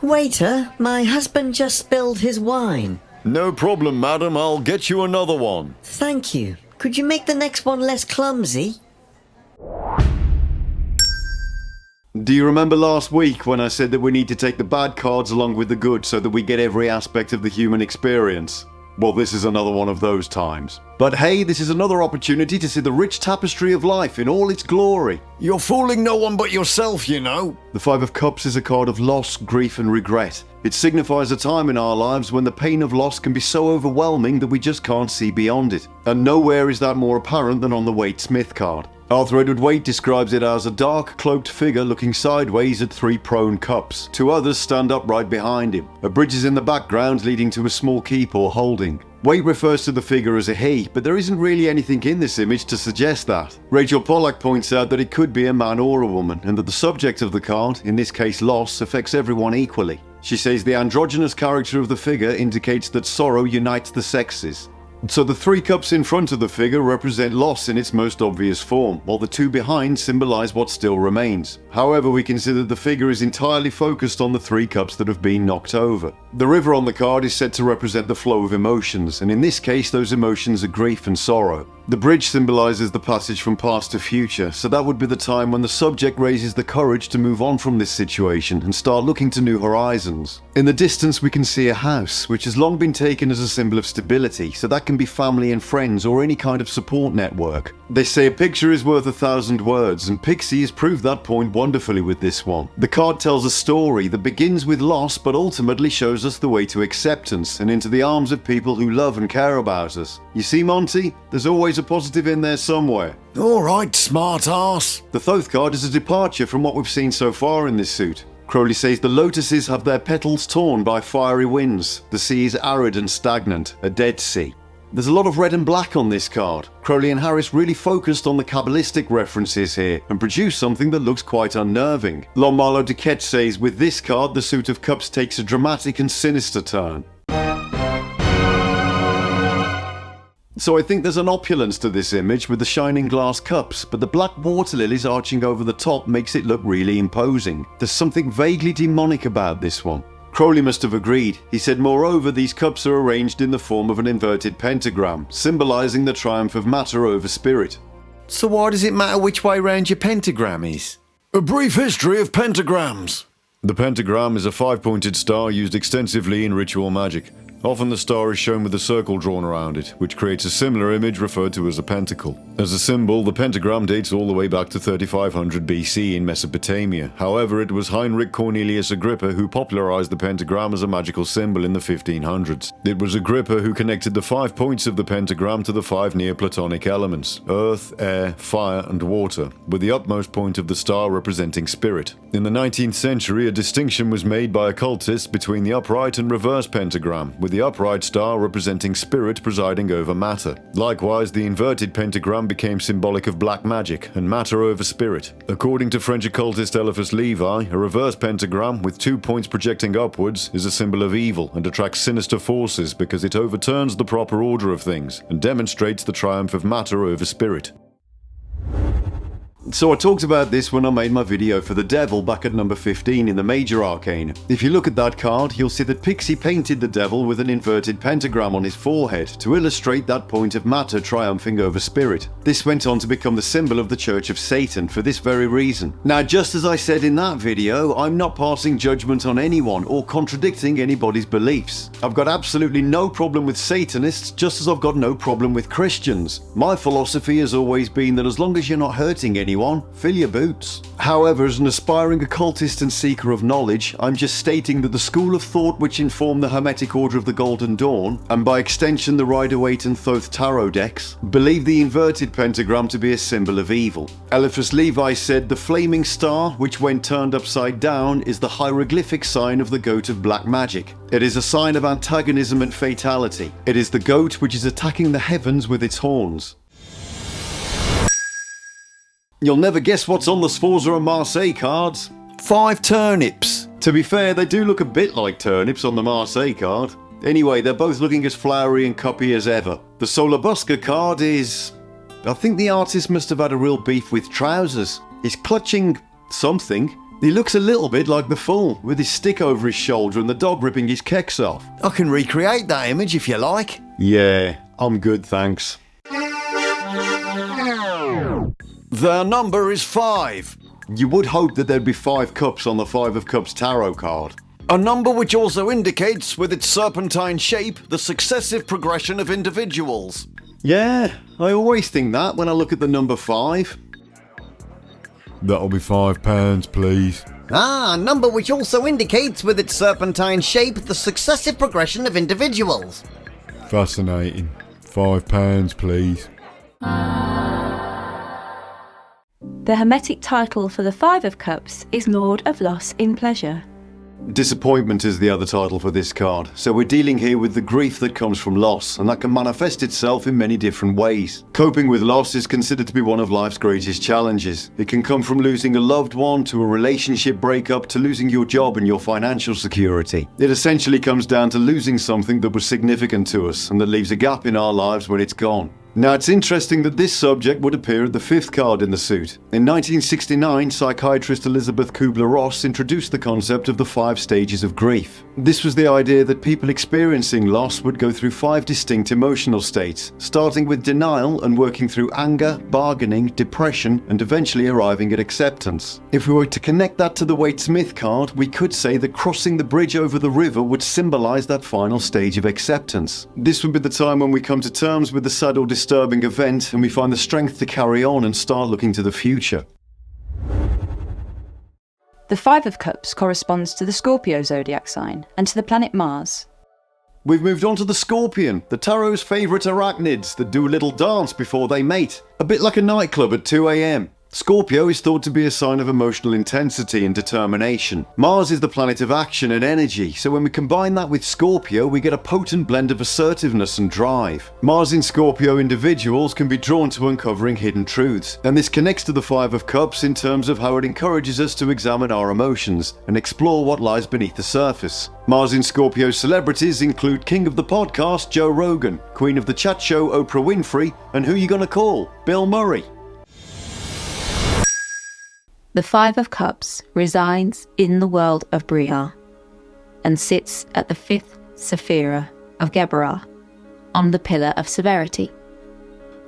Waiter, my husband just spilled his wine. No problem, madam. I'll get you another one. Thank you. Could you make the next one less clumsy? Do you remember last week when I said that we need to take the bad cards along with the good so that we get every aspect of the human experience? Well, this is another one of those times. But hey, this is another opportunity to see the rich tapestry of life in all its glory. You're fooling no one but yourself, you know. The Five of Cups is a card of loss, grief and regret. It signifies a time in our lives when the pain of loss can be so overwhelming that we just can't see beyond it. And nowhere is that more apparent than on the Waite Smith card. Arthur Edward Waite describes it as a dark, cloaked figure looking sideways at three prone cups. Two others stand upright behind him. A bridge is in the background leading to a small keep or holding. Waite refers to the figure as a he, but there isn't really anything in this image to suggest that. Rachel Pollack points out that it could be a man or a woman, and that the subject of the card, in this case loss, affects everyone equally. She says the androgynous character of the figure indicates that sorrow unites the sexes. So the three cups in front of the figure represent loss in its most obvious form, while the two behind symbolize what still remains. However, we can see that the figure is entirely focused on the three cups that have been knocked over. The river on the card is said to represent the flow of emotions, and in this case those emotions are grief and sorrow. The bridge symbolizes the passage from past to future, so that would be the time when the subject raises the courage to move on from this situation and start looking to new horizons. In the distance we can see a house, which has long been taken as a symbol of stability, so that can be family and friends or any kind of support network. They say a picture is worth 1,000 words, and Pixie has proved that point wonderfully with this one. The card tells a story that begins with loss but ultimately shows us the way to acceptance and into the arms of people who love and care about us. You see, Monty? There's always a positive in there somewhere. Alright, smart ass. The Thoth card is a departure from what we've seen so far in this suit. Crowley says the lotuses have their petals torn by fiery winds. The sea is arid and stagnant, a dead sea. There's a lot of red and black on this card. Crowley and Harris really focused on the Kabbalistic references here and produced something that looks quite unnerving. Milo Duquette says with this card the Suit of Cups takes a dramatic and sinister turn. So I think there's an opulence to this image with the shining glass cups, but the black water lilies arching over the top makes it look really imposing. There's something vaguely demonic about this one. Crowley must have agreed. He said, moreover, these cups are arranged in the form of an inverted pentagram, symbolizing the triumph of matter over spirit. So why does it matter which way round your pentagram is? A brief history of pentagrams. The pentagram is a five-pointed star used extensively in ritual magic. Often the star is shown with a circle drawn around it, which creates a similar image referred to as a pentacle. As a symbol, the pentagram dates all the way back to 3500 BC in Mesopotamia. However, it was Heinrich Cornelius Agrippa who popularized the pentagram as a magical symbol in the 1500s. It was Agrippa who connected the 5 points of the pentagram to the 5 Neoplatonic elements, earth, air, fire, and water, with the utmost point of the star representing spirit. In the 19th century, a distinction was made by occultists between the upright and reverse pentagram, with the upright star representing spirit presiding over matter. Likewise, the inverted pentagram became symbolic of black magic and matter over spirit. According to French occultist Eliphas Levi, a reverse pentagram with 2 points projecting upwards is a symbol of evil and attracts sinister forces because it overturns the proper order of things and demonstrates the triumph of matter over spirit. So I talked about this when I made my video for the devil back at number 15 in the Major Arcana. If you look at that card, you'll see that Pixie painted the devil with an inverted pentagram on his forehead to illustrate that point of matter triumphing over spirit. This went on to become the symbol of the Church of Satan for this very reason. Now, just as I said in that video, I'm not passing judgment on anyone or contradicting anybody's beliefs. I've got absolutely no problem with Satanists, just as I've got no problem with Christians. My philosophy has always been that as long as you're not hurting anyone, fill your boots. However, as an aspiring occultist and seeker of knowledge, I'm just stating that the school of thought which informed the Hermetic Order of the Golden Dawn, and by extension the Rider-Waite and Thoth tarot decks, believe the inverted pentagram to be a symbol of evil. Eliphas Levi said the flaming star, which when turned upside down, is the hieroglyphic sign of the goat of black magic. It is a sign of antagonism and fatality. It is the goat which is attacking the heavens with its horns. You'll never guess what's on the Sforza and Marseille cards. 5 turnips. To be fair, they do look a bit like turnips on the Marseille card. Anyway, they're both looking as flowery and cuppy as ever. The Solar Busker card is... I think the artist must have had a real beef with trousers. He's clutching something. He looks a little bit like the Fool, with his stick over his shoulder and the dog ripping his kecks off. I can recreate that image if you like. Yeah, I'm good, thanks. Their number is 5. You would hope that there'd be 5 cups on the 5 of Cups tarot card. A number which also indicates, with its serpentine shape, the successive progression of individuals. Yeah, I always think that when I look at the number 5. That'll be £5, please. Ah, a number which also indicates, with its serpentine shape, the successive progression of individuals. Fascinating. £5, please. The Hermetic title for the Five of Cups is Lord of Loss in Pleasure. Disappointment is the other title for this card, so we're dealing here with the grief that comes from loss, and that can manifest itself in many different ways. Coping with loss is considered to be one of life's greatest challenges. It can come from losing a loved one, to a relationship breakup, to losing your job and your financial security. It essentially comes down to losing something that was significant to us, and that leaves a gap in our lives when it's gone. Now, it's interesting that this subject would appear at the 5th card in the suit. In 1969, psychiatrist Elizabeth Kubler-Ross introduced the concept of the 5 stages of grief. This was the idea that people experiencing loss would go through 5 distinct emotional states, starting with denial and working through anger, bargaining, depression, and eventually arriving at acceptance. If we were to connect that to the Waite-Smith card, we could say that crossing the bridge over the river would symbolize that final stage of acceptance. This would be the time when we come to terms with the sad or disturbing event, and we find the strength to carry on and start looking to the future. The Five of Cups corresponds to the Scorpio zodiac sign and to the planet Mars. We've moved on to the Scorpion, the tarot's favourite arachnids that do a little dance before they mate, a bit like a nightclub at 2 a.m. Scorpio is thought to be a sign of emotional intensity and determination. Mars is the planet of action and energy, so when we combine that with Scorpio, we get a potent blend of assertiveness and drive. Mars in Scorpio individuals can be drawn to uncovering hidden truths, and this connects to the Five of Cups in terms of how it encourages us to examine our emotions and explore what lies beneath the surface. Mars in Scorpio celebrities include King of the Podcast Joe Rogan, Queen of the Chat Show Oprah Winfrey, and who you gonna call? Bill Murray. The Five of Cups resides in the world of Briar and sits at the 5th Sephira of Geberah on the Pillar of Severity.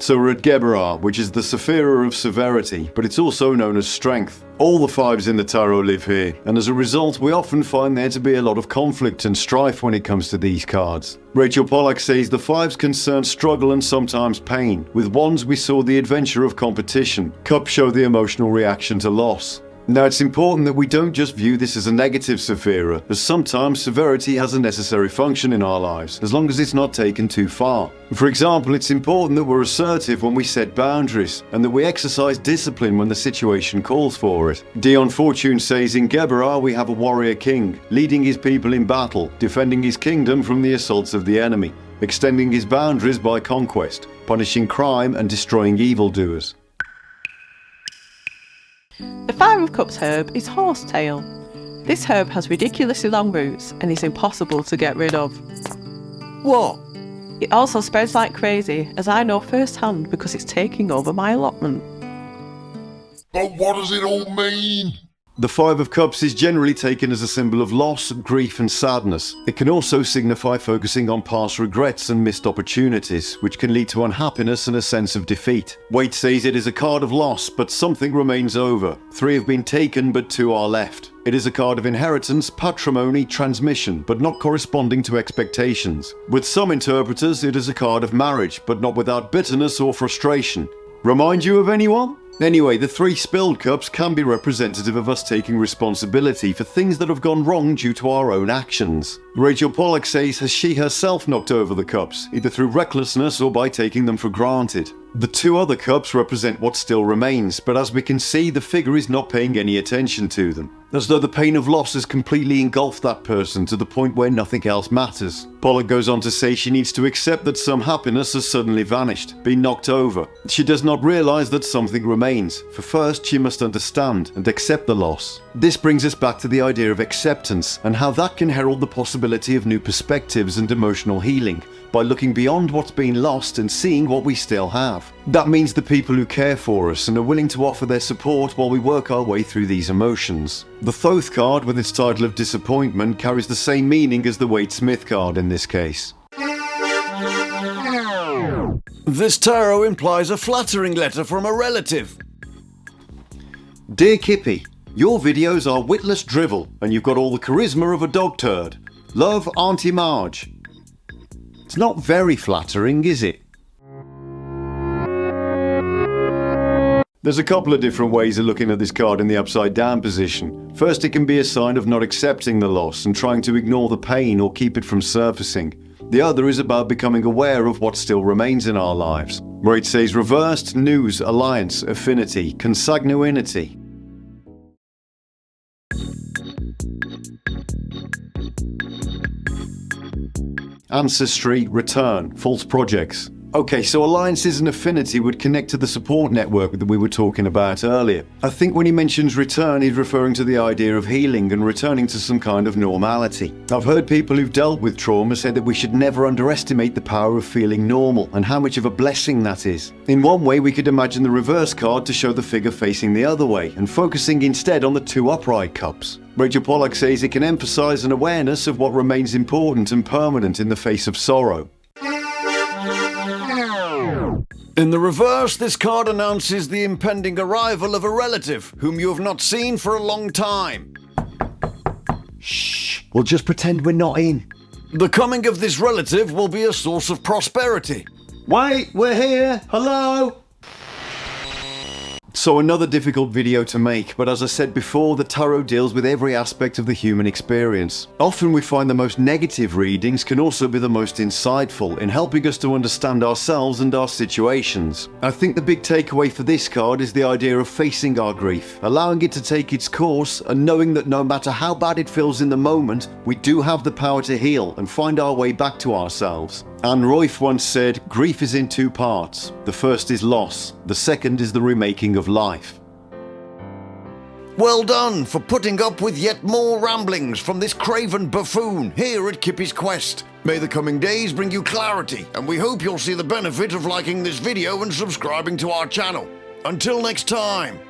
So we're at Geberah, which is the Sephira of Severity, but it's also known as Strength. All the fives in the tarot live here, and as a result we often find there to be a lot of conflict and strife when it comes to these cards. Rachel Pollack says the fives concern struggle and sometimes pain. With wands we saw the adventure of competition. Cups show the emotional reaction to loss. Now, it's important that we don't just view this as a negative Sephira, as sometimes severity has a necessary function in our lives, as long as it's not taken too far. For example, it's important that we're assertive when we set boundaries, and that we exercise discipline when the situation calls for it. Dion Fortune says in Geberah we have a warrior king, leading his people in battle, defending his kingdom from the assaults of the enemy, extending his boundaries by conquest, punishing crime and destroying evildoers. The Five of Cups herb is horsetail. This herb has ridiculously long roots and is impossible to get rid of. What? It also spreads like crazy, as I know firsthand because it's taking over my allotment. But what does it all mean? The Five of Cups is generally taken as a symbol of loss, grief and sadness. It can also signify focusing on past regrets and missed opportunities, which can lead to unhappiness and a sense of defeat. Waite says it is a card of loss, but something remains over. 3 have been taken, but 2 are left. It is a card of inheritance, patrimony, transmission, but not corresponding to expectations. With some interpreters, it is a card of marriage, but not without bitterness or frustration. Remind you of anyone? Anyway, the 3 spilled cups can be representative of us taking responsibility for things that have gone wrong due to our own actions. Rachel Pollack says has she herself knocked over the cups, either through recklessness or by taking them for granted. The 2 other cups represent what still remains, but as we can see, the figure is not paying any attention to them, as though the pain of loss has completely engulfed that person to the point where nothing else matters. Pollack goes on to say she needs to accept that some happiness has suddenly vanished, been knocked over. She does not realise that something remains, for first she must understand and accept the loss. This brings us back to the idea of acceptance, and how that can herald the possibility of new perspectives and emotional healing, by looking beyond what's been lost and seeing what we still have. That means the people who care for us and are willing to offer their support while we work our way through these emotions. The Thoth card with its title of disappointment carries the same meaning as the Waite Smith card in this case. This tarot implies a flattering letter from a relative. Dear Kippi, your videos are witless drivel and you've got all the charisma of a dog turd. Love, Auntie Marge. It's not very flattering, is it? There's a couple of different ways of looking at this card in the upside down position. First, it can be a sign of not accepting the loss and trying to ignore the pain or keep it from surfacing. The other is about becoming aware of what still remains in our lives, where it says reversed, news, alliance, affinity, consanguinity. Ancestry, return, false projects. Okay, so alliances and affinity would connect to the support network that we were talking about earlier. I think when he mentions return, he's referring to the idea of healing and returning to some kind of normality. I've heard people who've dealt with trauma say that we should never underestimate the power of feeling normal and how much of a blessing that is. In one way, we could imagine the reverse card to show the figure facing the other way and focusing instead on the two upright cups. Rachel Pollack says it can emphasize an awareness of what remains important and permanent in the face of sorrow. In the reverse, this card announces the impending arrival of a relative whom you have not seen for a long time. Shh, we'll just pretend we're not in. The coming of this relative will be a source of prosperity. Wait, we're here. Hello? So another difficult video to make, but as I said before, the tarot deals with every aspect of the human experience. Often we find the most negative readings can also be the most insightful in helping us to understand ourselves and our situations. I think the big takeaway for this card is the idea of facing our grief, allowing it to take its course and knowing that no matter how bad it feels in the moment, we do have the power to heal and find our way back to ourselves. Anne Royf once said, grief is in two parts. The first is loss, the second is the remaking of life. Well done for putting up with yet more ramblings from this craven buffoon here at Kippi's Quest. May the coming days bring you clarity, and we hope you'll see the benefit of liking this video and subscribing to our channel. Until next time.